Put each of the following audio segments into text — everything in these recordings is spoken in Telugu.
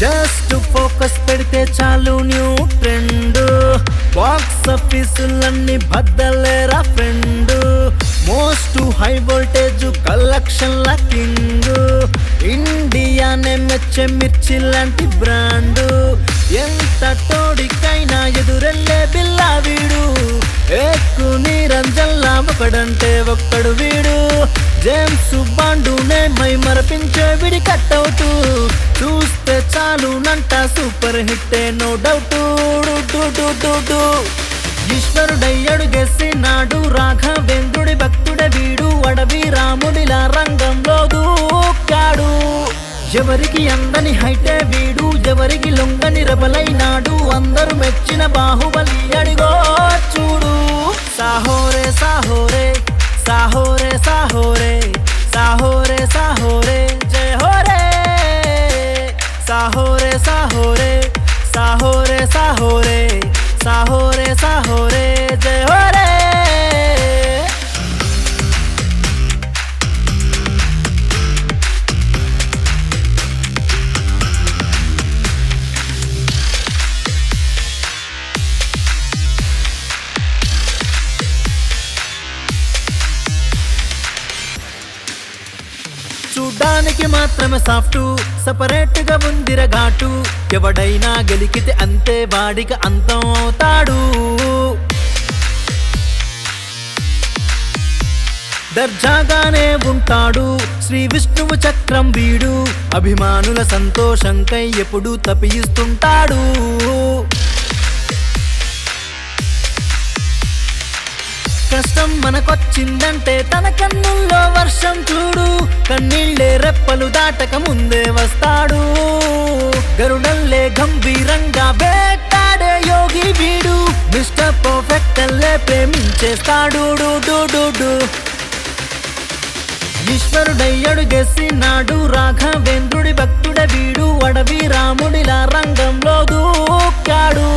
జస్ట్ ఫోకస్ పెడితే చాలు న్యూ ట్రెండ్ బాక్స్ ఆఫీసులన్నీ బద్దలేరా ఫ్రెండ్ మోస్ట్ హై వోల్టేజ్ కలెక్షన్ల కింగ్ ఇండియానే మెచ్చే మిర్చి లాంటి బ్రాండ్ ఎంత తోడికైనా ఎదురెళ్ళే బిల్లా వీడు ఎక్కు నిరంజన్లా ఒకడంటే ఒక్కడు వీడు జేమ్స్ బాండునే మై మరపించే విడి కట్అవుట్ చూస్తే చాలు నంట సూపర్ హిట్టే నో డౌట్ ఈశ్వరుడై అడుగేసినాడు రాఘవేంద్రుడి భక్తుడే వీడు అడవి రాముడిలా రంగంలో దూకాడు ఎవరికి అందని హైటే వీడు ఎవరికి లొంగని రెబలైనాడు అందరూ మెచ్చిన బాహుబలి అడిగో చూడు సాహోరే సాహోరే సాహోరే సాహోరే సాహోరే సాహోరే జయ హోరే సాహోరే సాహోరే సాహోరే సాహోరే సాహోరే సాహోరే జయ హోరే చూడ్డానికి మాత్రమే సాఫ్ట్ సపరేట్ గా ఉందిర ఘాటు ఎవడైనా గెలికితే అంతే వాడికి అంతం అవుతాడు దర్జాగానే ఉంటాడు శ్రీ విష్ణువు చక్రం వీడు అభిమానుల సంతోషంకై ఎప్పుడు తపిస్తుంటాడు కష్టం మనకొచ్చిందంటే తన కన్నుల్లో వర్షం చూడు కన్నీళ్ళే రెప్పలు దాటక ముందే వస్తాడు గరుడల్లే గంభీరంగా వేటాడే యోగి వీడు మిస్టర్ పర్ఫెక్ట్ అల్లే ప్రేమించేస్తాడు ఈశ్వరుడై అడుగేసినాడు రాఘవేంద్రుడి భక్తుడే వీడు అడవి రాముడిలా రంగంలో దూకాడు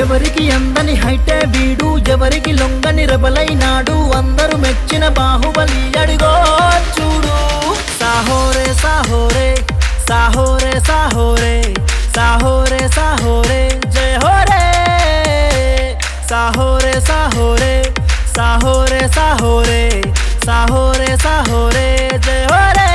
ఎవరికి అందని హైటే వీడు ఎవరికి లొంగని రెబలైనాడు అందరూ మెచ్చిన బాహుబలి అడిగో చూడు సాహోరే సాహోరే సాహోరే సాహోరే సాహోరే సాహోరే జయ హోరే సాహోరే సాహోరే సాహోరే సాహోరే సాహోరే సాహోరే జయ హోరే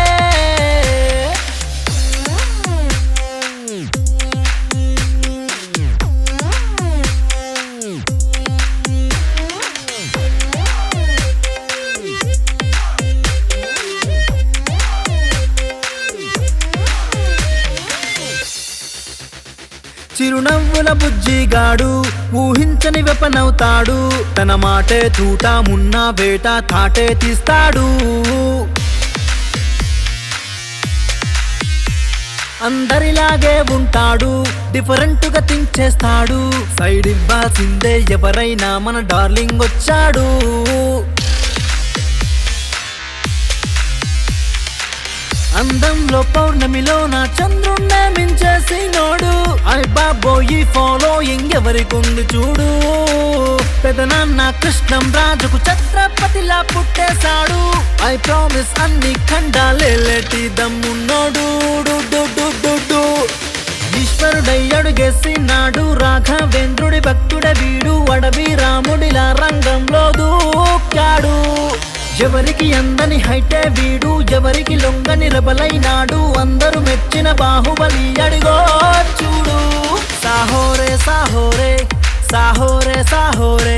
చిరునవ్వుల బుజ్జిగాడు ఊహించని వెపనవుతాడు తన మాటే తూటా మున్నా వేట తాటే తీస్తాడు అందరిలాగే ఉంటాడు డిఫరెంట్ గా థింక్ చేస్తాడు సైడ్ ఇవ్వాల్సిందే ఎవరైనా మన డార్లింగ్ వచ్చాడు అందంలో పౌర్ణమిలో నా చంద్రుణ్ణే మించేసి నోడు ఐ బాబోయి ఫాలోయింగ్ ఎవరికుంది చూడు పెదనాన్న కృష్ణం రాజుకు ఛత్రపతిలా పుట్టేశాడు ఐ ప్రామిస్ అన్ని ఖండాలేటి దమ్మున్నోడు ఈశ్వరుడై అడుగేసినాడు రాఘవేంద్రుడి భక్తుడే వీడు అడవి రాముడిలా రంగంలో దూకాడు ఎవరికి అందని హైటే వీడు ఎవరికి లొంగని రెబలైనాడు అందరూ మెచ్చిన బాహుబలి అడిగో చూడు సాహోరే సాహోరే సాహోరే సాహోరే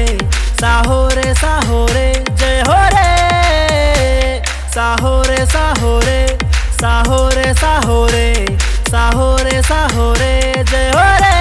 సాహోరే సాహోరే జయ హోరే సాహోరే సాహోరే సాహోరే సాహోరే సాహోరే సాహోరే జయ హోరే